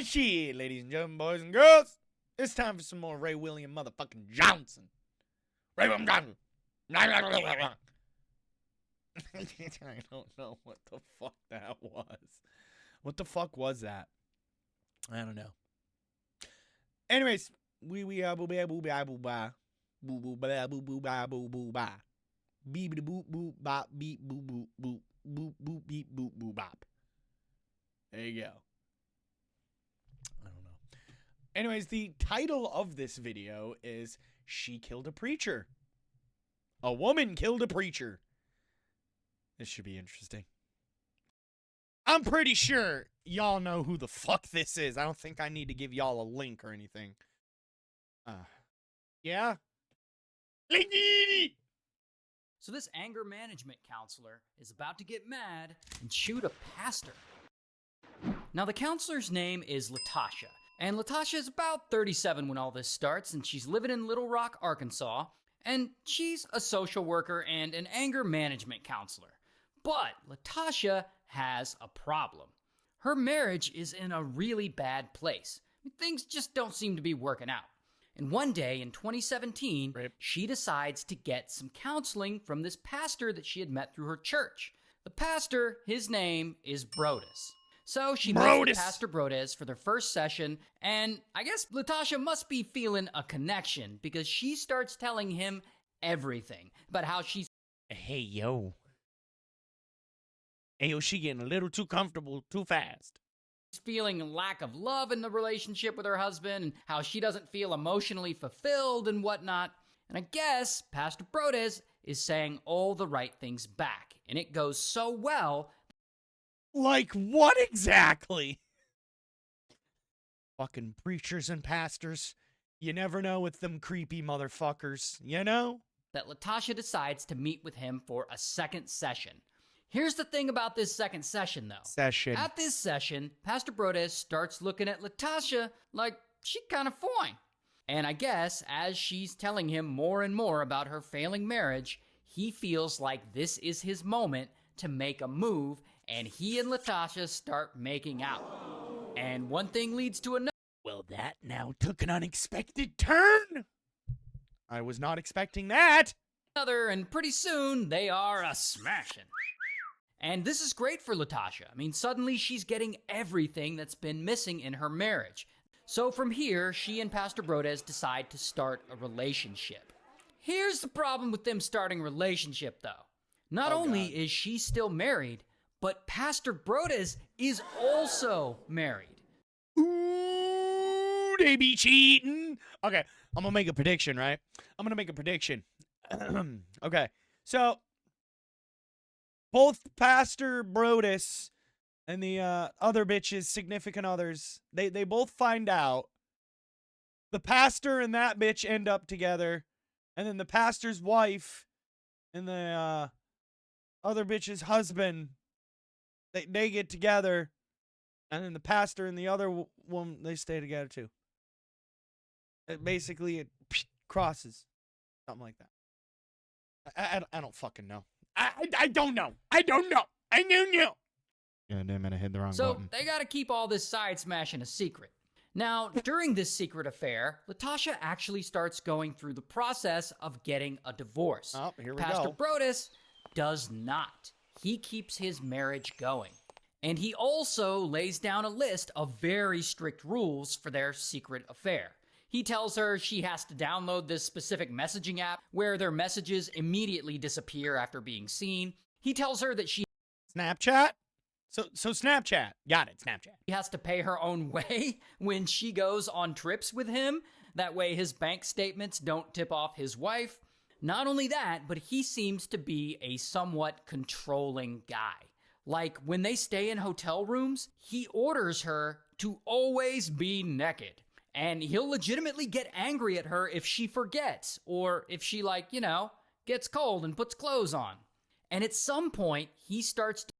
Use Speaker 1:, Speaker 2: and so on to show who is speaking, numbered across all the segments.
Speaker 1: Shit, ladies and gentlemen, boys and girls, it's time for some more Ray William motherfucking Johnson. Ray William Johnson. I don't know what the fuck that was. What the fuck was that? I don't know. Anyways, boo boo boo boo boo boo ba boo boo ba boo boo ba boo boo ba beep boo boo bop beep boo boo boo boo boo beep boo boo bop. There you go. I don't know. Anyways, the title of this video is "She Killed a Preacher." A woman killed a preacher. This should be interesting. I'm pretty sure y'all know who the fuck this is. I don't think I need to give y'all a link or anything. Yeah?
Speaker 2: So this anger management counselor is about to get mad and shoot a pastor. Now the counselor's name is Latasha, and Latasha is about 37 when all this starts, and she's living in Little Rock, Arkansas, and she's a social worker and an anger management counselor. But Latasha has a problem. Her marriage is in a really bad place. Things just don't seem to be working out. And one day in 2017, she decides to get some counseling from this pastor that she had met through her church. The pastor, his name is Brodus. So she meets with Pastor Brodus for their first session, and I guess Latasha must be feeling a connection because she starts telling him everything about how she's...
Speaker 1: Hey, yo, she getting a little too comfortable too fast.
Speaker 2: Feeling a lack of love in the relationship with her husband and how she doesn't feel emotionally fulfilled and whatnot. And I guess Pastor Brodus is saying all the right things back, and it goes so well.
Speaker 1: Like what exactly? Fucking preachers and pastors. You never know with them creepy motherfuckers, you know?
Speaker 2: That Latasha decides to meet with him for a second session. Here's the thing about this second session, though. At this session, Pastor Brodus starts looking at Latasha like she kind of fine. And I guess as she's telling him more and more about her failing marriage, he feels like this is his moment to make a move, and he and Latasha start making out. And one thing leads to another.
Speaker 1: Well, that now took an unexpected turn. I was not expecting that.
Speaker 2: And pretty soon, they are a-smashing. And this is great for Latasha. I mean, suddenly she's getting everything that's been missing in her marriage. So from here, she and Pastor Brodus decide to start a relationship. Here's the problem with them starting a relationship, though. Not only is she still married, but Pastor Brodus is also married.
Speaker 1: Ooh, they be cheating. Okay, I'm gonna make a prediction, right? I'm gonna make a prediction. Okay, so both Pastor Brodus and the other bitch's significant others, they both find out. The pastor and that bitch end up together, and then the pastor's wife and the other bitch's husband, they get together, and then the pastor and the other woman, they stay together too. It crosses. Something like that. I don't fucking know. I don't know. I don't know. I don't know. Yeah, damn it, I hit the wrong button.
Speaker 2: So they gotta keep all this side smashing a secret. Now, during this secret affair, Latasha actually starts going through the process of getting a divorce.
Speaker 1: Oh, here we
Speaker 2: Pastor
Speaker 1: go.
Speaker 2: Brodus does not. He keeps his marriage going. And he also lays down a list of very strict rules for their secret affair. He tells her she has to download this specific messaging app where their messages immediately disappear after being seen. He tells her that she...
Speaker 1: Snapchat? So Snapchat. Got it, Snapchat.
Speaker 2: She has to pay her own way when she goes on trips with him. That way his bank statements don't tip off his wife. Not only that, but he seems to be a somewhat controlling guy. Like, when they stay in hotel rooms, he orders her to always be naked. And he'll legitimately get angry at her if she forgets, or if she, gets cold and puts clothes on. And at some point, he starts to...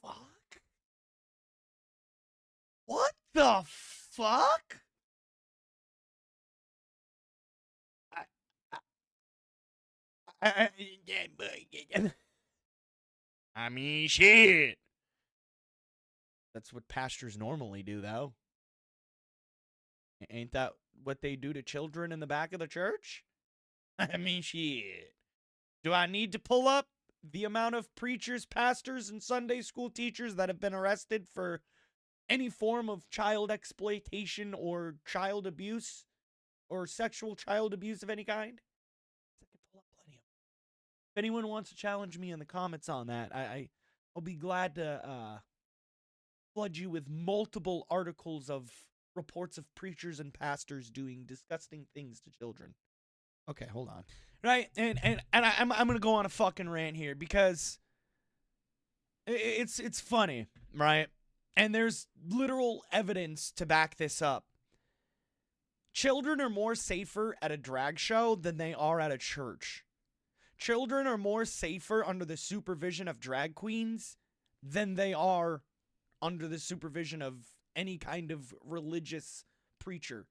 Speaker 1: Fuck? What the fuck? I mean, shit. That's what pastors normally do, though. Ain't that what they do to children in the back of the church? I mean, shit. Do I need to pull up the amount of preachers, pastors, and Sunday school teachers that have been arrested for any form of child exploitation or child abuse or sexual child abuse of any kind? I can pull up plenty of them. If anyone wants to challenge me in the comments on that, I'll be glad to flood you with multiple articles of reports of preachers and pastors doing disgusting things to children. Okay, hold on. Right, and I'm gonna go on a fucking rant here because it's funny, right? And there's literal evidence to back this up. Children are more safer at a drag show than they are at a church. Children are more safer under the supervision of drag queens than they are under the supervision of any kind of religious preacher.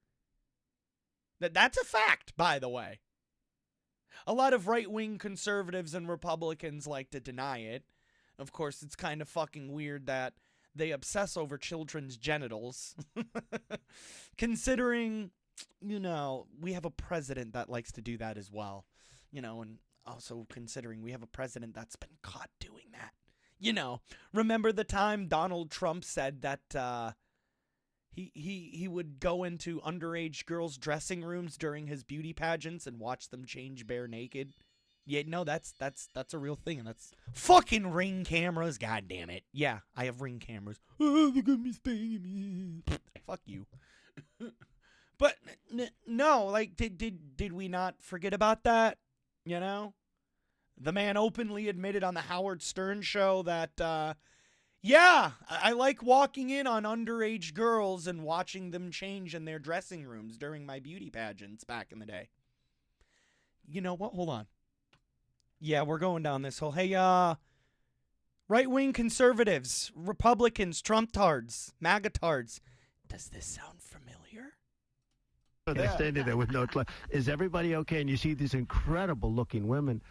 Speaker 1: That's a fact, by the way. A lot of right-wing conservatives and Republicans like to deny it. Of course, it's kind of fucking weird that they obsess over children's genitals. Considering, we have a president that likes to do that as well. And also considering we have a president that's been caught doing that. Remember the time Donald Trump said that he would go into underage girls' dressing rooms during his beauty pageants and watch them change bare naked? Yeah, no, that's a real thing, and that's fucking Ring cameras. God damn it! Yeah, I have Ring cameras. Oh, they're gonna be spanking me. Fuck you. But no, like, did we not forget about that? The man openly admitted on the Howard Stern show that, yeah, I like walking in on underage girls and watching them change in their dressing rooms during my beauty pageants back in the day. You know what? Hold on. Yeah, we're going down this hole. Hey, right-wing conservatives, Republicans, Trump-tards, MAGA-tards. Does this sound familiar?
Speaker 3: They're standing there with no clue. Is everybody okay? And you see these incredible-looking women.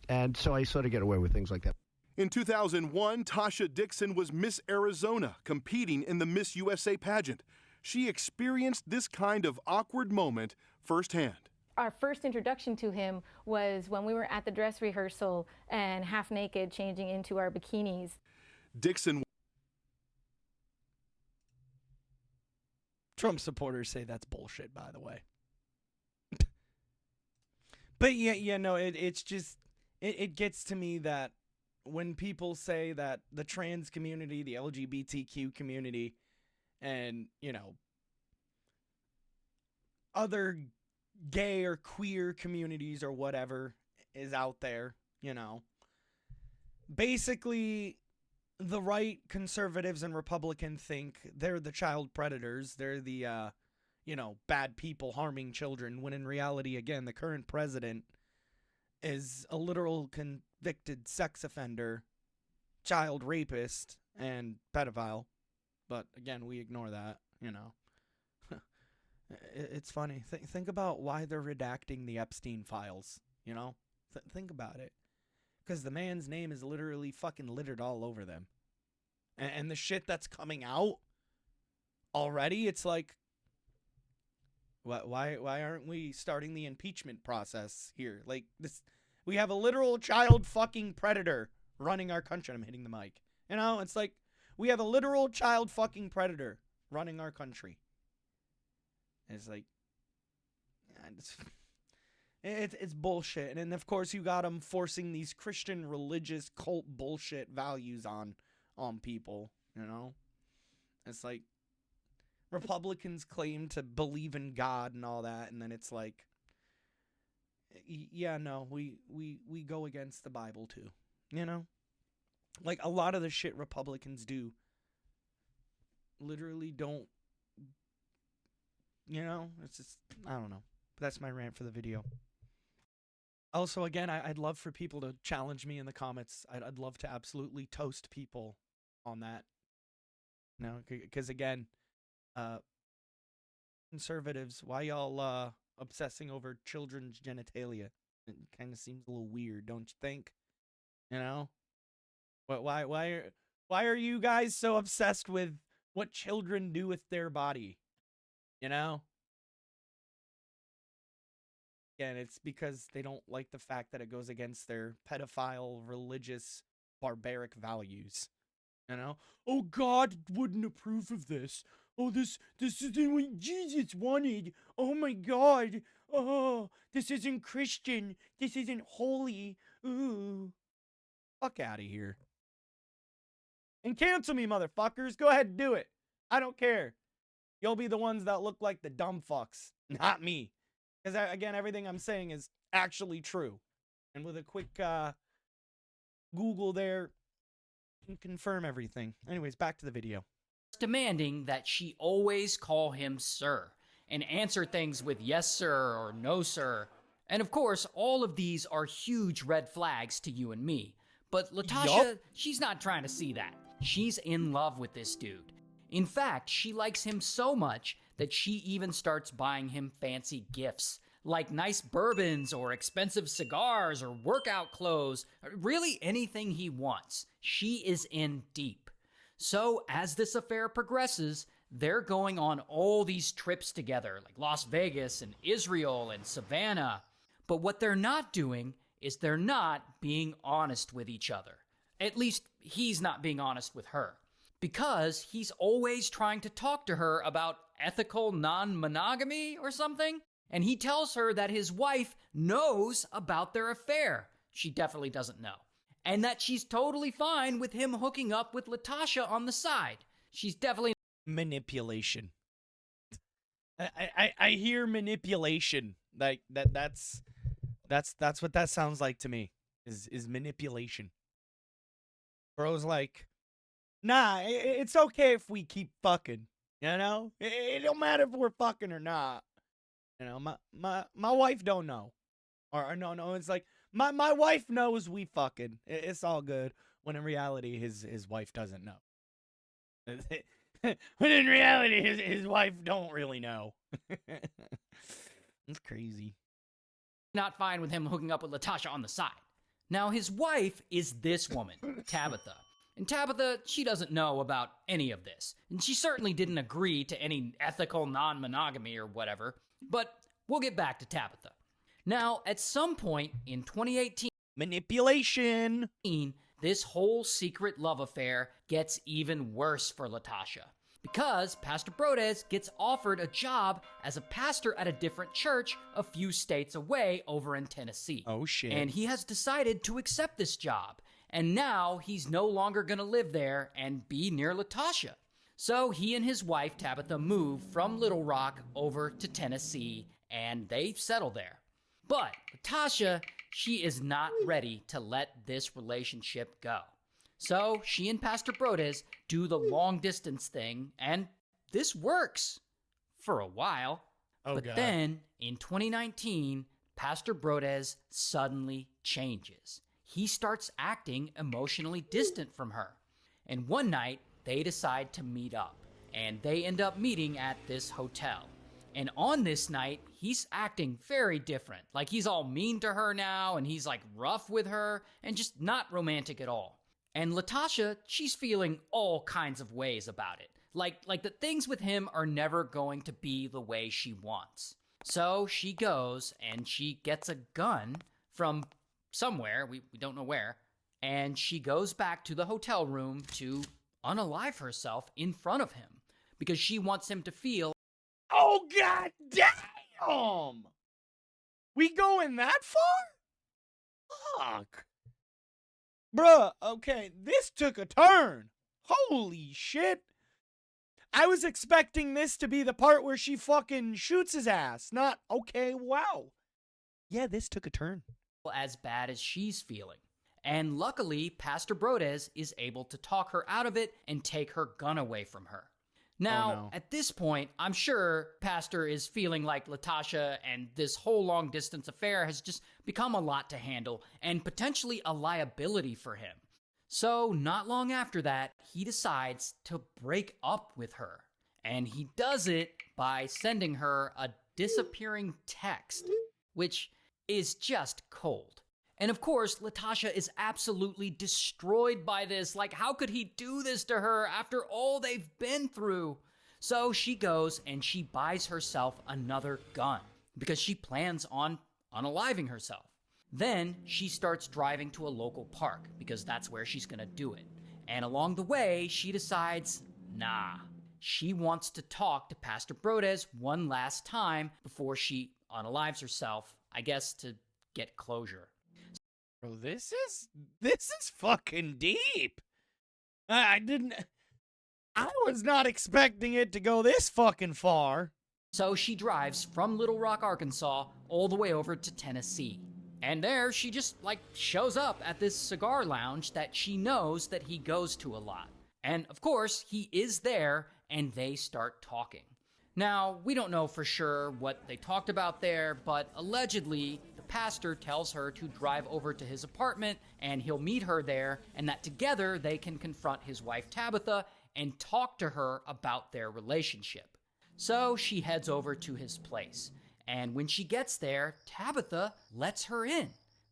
Speaker 3: And so I sort of get away with things like that.
Speaker 4: In 2001, Tasha Dixon was Miss Arizona, competing in the Miss USA pageant. She experienced this kind of awkward moment firsthand.
Speaker 5: Our first introduction to him was when we were at the dress rehearsal and half naked changing into our bikinis.
Speaker 4: Dixon.
Speaker 1: Trump supporters say that's bullshit, by the way. But yeah, no, it's just, it gets to me that when people say that the trans community, the LGBTQ community, and, other gay or queer communities or whatever is out there, basically the right conservatives and Republicans think they're the child predators. They're the, bad people harming children, when in reality, again, the current president is a literal convicted sex offender, child rapist, and pedophile. But again, we ignore that, It's funny. Think about why they're redacting the Epstein files, Think about it. Because the man's name is literally fucking littered all over them. And the shit that's coming out already, it's like, why aren't we starting the impeachment process here? Like, this, we have a literal child fucking predator running our country. I'm hitting the mic. It's like, we have a literal child fucking predator running our country. It's like, it's bullshit. And then, of course, you got them forcing these Christian religious cult bullshit values on people, It's like, Republicans claim to believe in God and all that, and then it's like, yeah, no, we go against the Bible too, Like, a lot of the shit Republicans do literally don't, it's just, I don't know. But that's my rant for the video. Also, again, I'd love for people to challenge me in the comments. I'd love to absolutely toast people on that. Because again, conservatives, why y'all obsessing over children's genitalia? It kind of seems a little weird, don't you think? But why are you guys so obsessed with what children do with their body, you know? Again, it's because they don't like the fact that it goes against their pedophile, religious, barbaric values. You know? Oh, God wouldn't approve of this. Oh, this isn't what Jesus wanted. Oh my God. Oh, this isn't Christian. This isn't holy. Ooh. Fuck out of here. And cancel me, motherfuckers. Go ahead and do it. I don't care. You'll be the ones that look like the dumb fucks, not me. Because, again, everything I'm saying is actually true. And with a quick Google there, you can confirm everything. Anyways, back to the video.
Speaker 2: Demanding that she always call him sir and answer things with yes sir or no sir. And of course, all of these are huge red flags to you and me. But Latasha, she's not trying to see that. She's in love with this dude. In fact, she likes him so much that she even starts buying him fancy gifts, like nice bourbons or expensive cigars or workout clothes, really anything he wants. She is in deep. So as this affair progresses, they're going on all these trips together, like Las Vegas and Israel and Savannah. But what they're not doing is they're not being honest with each other. At least he's not being honest with her. Because he's always trying to talk to her about ethical non-monogamy or something. And he tells her that his wife knows about their affair. She definitely doesn't know. And that she's totally fine with him hooking up with Latasha on the side. She's definitely
Speaker 1: manipulation. I hear manipulation. Like that's what that sounds like to me. Is manipulation. Bro's like, nah, it's okay if we keep fucking. You know, it don't matter if we're fucking or not. You know, my wife don't know, or no, it's like. My wife knows we fucking. It's all good. When in reality, his wife doesn't know. When in reality, his wife don't really know. It's crazy.
Speaker 2: not fine with him hooking up with Latasha on the side. Now, his wife is this woman, Tabitha. And Tabitha, she doesn't know about any of this. And she certainly didn't agree to any ethical non-monogamy or whatever. But we'll get back to Tabitha. Now, at some point in 2018,
Speaker 1: manipulation,
Speaker 2: this whole secret love affair gets even worse for Latasha. Because Pastor Brodez gets offered a job as a pastor at a different church a few states away over in Tennessee.
Speaker 1: Oh, shit.
Speaker 2: And he has decided to accept this job. And now he's no longer going to live there and be near Latasha. So he and his wife, Tabitha, move from Little Rock over to Tennessee, and they settle there. But Latasha, she is not ready to let this relationship go. So she and Pastor Brodez do the long distance thing, and this works for a while.
Speaker 1: Oh,
Speaker 2: but
Speaker 1: God.
Speaker 2: Then in 2019, Pastor Brodez suddenly changes. He starts acting emotionally distant from her. And one night, they decide to meet up, and they end up meeting at this hotel. And on this night, he's acting very different. Like he's all mean to her now, and he's like rough with her, and just not romantic at all. And Latasha, she's feeling all kinds of ways about it. Like that things with him are never going to be the way she wants. So she goes and she gets a gun from somewhere, we don't know where, and she goes back to the hotel room to unalive herself in front of him because she wants him to feel,
Speaker 1: oh, God damn! We going that far? Fuck. Bruh, okay, this took a turn. Holy shit. I was expecting this to be the part where she fucking shoots his ass. Not, okay, wow. Yeah, this took a turn.
Speaker 2: as bad as she's feeling. And luckily, Pastor Brodez is able to talk her out of it and take her gun away from her. Now, At this point, I'm sure Pastor is feeling like Latasha and this whole long-distance affair has just become a lot to handle and potentially a liability for him. So, not long after that, he decides to break up with her. And he does it by sending her a disappearing text, which is just cold. And of course, Latasha is absolutely destroyed by this. Like, how could he do this to her after all they've been through? So she goes and she buys herself another gun because she plans on unaliving herself. Then she starts driving to a local park because that's where she's gonna do it. And along the way, she decides, nah, she wants to talk to Pastor Brodes one last time before she unalives herself, I guess to get closure.
Speaker 1: Bro, this is fucking deep. I was not expecting it to go this fucking far.
Speaker 2: So she drives from Little Rock, Arkansas, all the way over to Tennessee. And there she just, shows up at this cigar lounge that she knows that he goes to a lot. And of course, he is there, and they start talking. Now, we don't know for sure what they talked about there, but allegedly, the pastor tells her to drive over to his apartment, and he'll meet her there, and that together they can confront his wife Tabitha and talk to her about their relationship. So she heads over to his place. And when she gets there, Tabitha lets her in.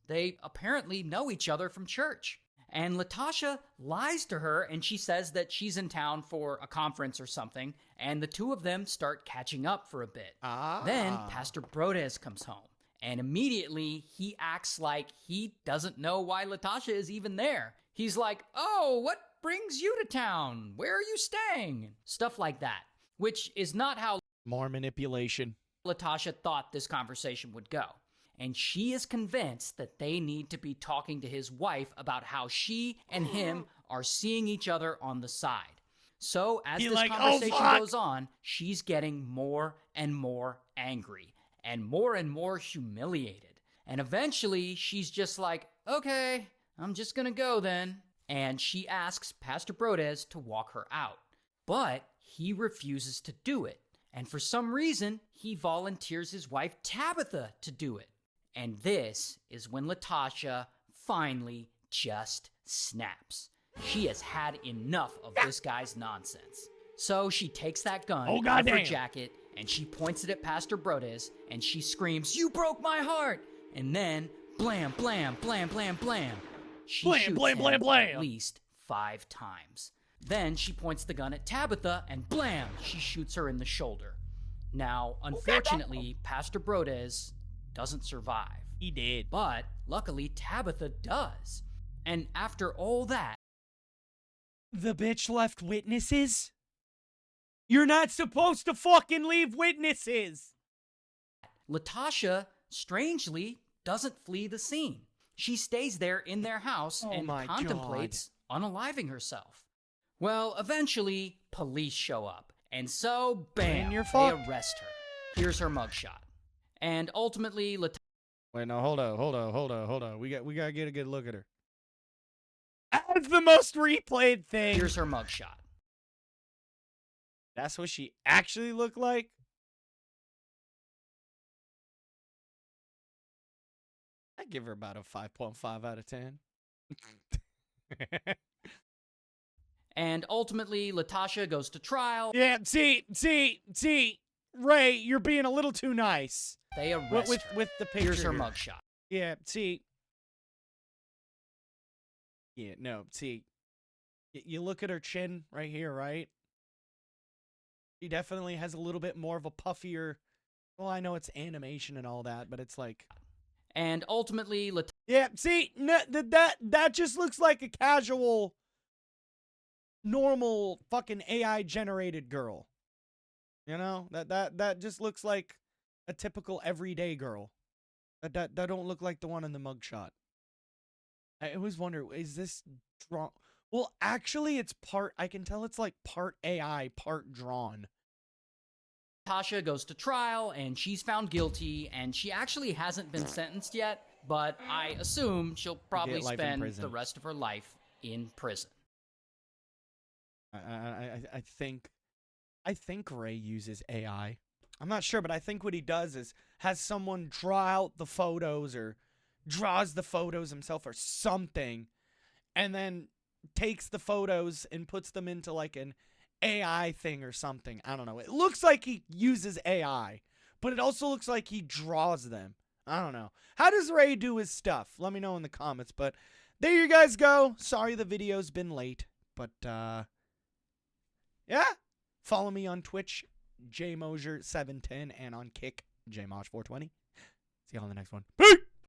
Speaker 2: They apparently know each other from church. And Latasha lies to her and she says that she's in town for a conference or something, and the two of them start catching up for a bit. Then Pastor Brodes comes home, and immediately he acts like he doesn't know why Latasha is even there. He's like, oh, what brings you to town? Where are you staying? Stuff like that, which is not how
Speaker 1: More manipulation.
Speaker 2: Latasha thought this conversation would go. And she is convinced that they need to be talking to his wife about how she and him are seeing each other on the side. So as this conversation goes on, she's getting more and more angry and more humiliated. And eventually she's just like, okay, I'm just gonna go then. And she asks Pastor Brodes to walk her out. But he refuses to do it. And for some reason, he volunteers his wife Tabitha to do it. And this is when Latasha finally just snaps. She has had enough of this guy's nonsense. So she takes that gun out of her jacket and she points it at Pastor Brodes and she screams, "You broke my heart!" And then, blam, blam, blam, blam, blam. She shoots him at least 5 times. Then she points the gun at Tabitha and blam, she shoots her in the shoulder. Now, unfortunately, Pastor Brodes doesn't survive.
Speaker 1: He did.
Speaker 2: But luckily, Tabitha does. And after all that,
Speaker 1: the bitch left witnesses? You're not supposed to fucking leave witnesses!
Speaker 2: Latasha, strangely, doesn't flee the scene. She stays there in their house and contemplates unaliving herself. Well, eventually, police show up. And so, bam, they arrest her. Here's her mugshot. And ultimately,
Speaker 1: Wait, no, hold on. We gotta get a good look at her. That's the most replayed thing.
Speaker 2: Here's her mugshot.
Speaker 1: That's what she actually looked like? I'd give her about a 5.5 out of 10.
Speaker 2: And ultimately, Latasha goes to trial.
Speaker 1: Yeah, see, Ray, you're being a little too nice.
Speaker 2: They arrest her.
Speaker 1: With the picture.
Speaker 2: Here's her mugshot.
Speaker 1: Yeah, see. Yeah, no, see. You look at her chin right here, right? She definitely has a little bit more of a puffier. Well, I know it's animation and all that, but it's like.
Speaker 2: And ultimately,
Speaker 1: yeah, see, that just looks like a casual, normal fucking AI generated girl. You know, that just looks like a typical everyday girl. That don't look like the one in the mugshot. I always wonder, is this drawn? Well, actually, it's part. I can tell it's like part AI, part drawn.
Speaker 2: Latasha goes to trial and she's found guilty, and she actually hasn't been sentenced yet, but I assume she'll probably spend the rest of her life in prison.
Speaker 1: I think Ray uses AI. I'm not sure, but I think what he does is has someone draw out the photos or draws the photos himself or something, and then takes the photos and puts them into like an AI thing or something. I don't know. It looks like he uses AI, but it also looks like he draws them. I don't know. How does Ray do his stuff? Let me know in the comments. But there you guys go. Sorry the video's been late. But, yeah. Follow me on Twitch, JMosier710, and on Kick, JMosh420. See you on the next one. Peace!